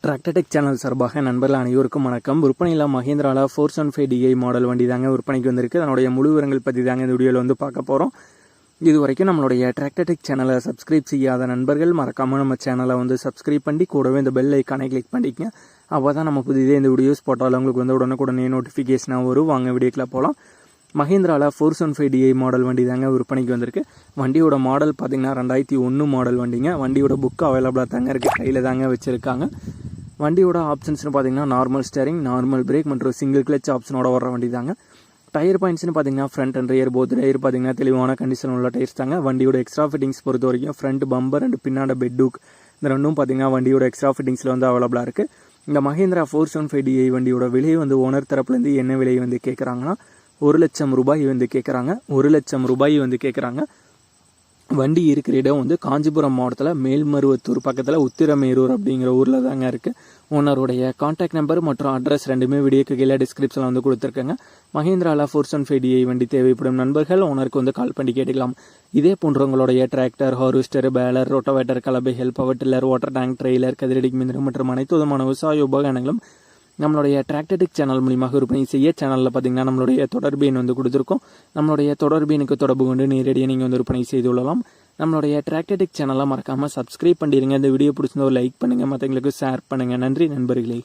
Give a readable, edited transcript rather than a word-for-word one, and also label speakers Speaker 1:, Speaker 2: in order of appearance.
Speaker 1: Tractor Tech channel சார்பாக நண்பர்கள் அனைவருக்கும் வணக்கம். விற்பனையில் மஹேந்திராவில் 475 DI மாடல் வண்டி தாங்க விற்பனைக்கு வந்திருக்கு. அதனுடைய முழு விவரங்கள் பற்றி தாங்க இந்த வீடியோவில் வந்து பார்க்க போகிறோம். இது வரைக்கும் நம்மளுடைய டிராக்டர்டெக் சேனலை சப்ஸ்கிரைப் செய்யாத நண்பர்கள் மறக்காமல் நம்ம சேனலை வந்து சப்ஸ்கிரைப் பண்ணி கூடவே இந்த பெல் ஐக்கானை கிளிக் பண்ணிக்கங்க. அப்போ தான் நம்ம புதிதே இந்த வீடியோஸ் போட்டாலும் உங்களுக்கு வந்து உடனுக்குடனே நோட்டிஃபிகேஷனாக வரும். வாங்க வீடியோக்குள்ள போகலாம். மஹேந்திராவில் 475 DI மாடல் வண்டி தாங்க விற்பனைக்கு வந்திருக்கு. வண்டியோட மாடல் பார்த்திங்கன்னா 2001 மாடல் வண்டிங்க. வண்டியோட புக்கு அவைலபிளாக தாங்க இருக்குது, கையில் தாங்க வச்சுருக்காங்க. வண்டியோட ஆப்ஷன்ஸ்னு பார்த்தீங்கன்னா நார்மல் ஸ்டேரிங், நார்மல் பிரேக் மற்றும் சிங்கிள் கிளச் ஆப்ஷனோட வர வண்டி தாங்க. டயர் பாயிண்ட்ஸ்னு பார்த்தீங்கன்னா front and rear both tyre பார்த்தீங்கன்னா தெளிவான கண்டிஷன் உள்ள டயர்ஸ் தாங்க. வண்டியோட எக்ஸ்ட்ரா ஃபிட்டிங்ஸ் பொறுத்த வரைக்கும் ஃப்ரண்ட் பம்பர் அண்ட் பின்னாடி பெட்டூக் இந்த ரெண்டும் பார்த்தீங்கன்னா வண்டியோட எக்ஸ்ட்ரா ஃபிட்டிங்ஸில் வந்து அவைலபிளாக இருக்குது. இந்த மஹேந்திரா 475 DI வண்டியோட விலை வந்து ஓனர் தரப்புலேருந்து என்ன விலை வந்து கேட்குறாங்கன்னா 1 லட்சம் ரூபாய் வந்து கேட்குறாங்க. 1 லட்சம் ரூபாய் வந்து கேட்குறாங்க. வண்டி இருக்கிற இடம் வந்து காஞ்சிபுரம் மாவட்டத்தில் மேல்மருவத்தூர் பக்கத்தில் உத்திரமேரூர் அப்படிங்கிற ஊரில் தாங்க இருக்குது. ஓனருடைய கான்டாக்ட் நம்பர் மற்றும் அட்ரஸ் ரெண்டுமே வீடியோக்கு கீழே டிஸ்கிரிப்ஷனில் வந்து கொடுத்துருக்காங்க. மஹேந்திராவில் 475 DI வண்டி தேவைப்படும் நண்பர்கள் ஓனருக்கு வந்து கால் பண்ணி கேட்டுக்கலாம். இதே போன்ற உங்களுடைய டிராக்டர், ஹார்வெஸ்டர், பேலர், ரோட்டோவேட்டர், கலப்பைகள், power tiller, water tank, trailer, கதிரடி மிந்திரம் மற்றும் அனைத்து விதமான விவசாய உபகரணங்களும் நம்மளுடைய டிராக்டர்டெக் சேனல் மூலியமாக விற்பனை செய்ய சேனலில் பார்த்தீங்கன்னா நம்மளுடைய தொடர்பு எண் வந்து கொடுத்துருக்கோம். நம்மளுடைய தொடர்பு எண்ணுக்கு தொடர்பு கொண்டு நேரடியாக நீங்கள் வந்து விற்பனை செய்து கொள்ளலாம். நம்மளுடைய டிராக்டர்டெக் சேனலை மறக்காமல் சப்ஸ்கிரைப் பண்ணிடுங்க. இந்த வீடியோ பிடிச்சிருந்தா ஒரு லைக் பண்ணுங்கள், மற்றவங்களுக்கு ஷேர் பண்ணுங்கள். நன்றி நண்பர்களே.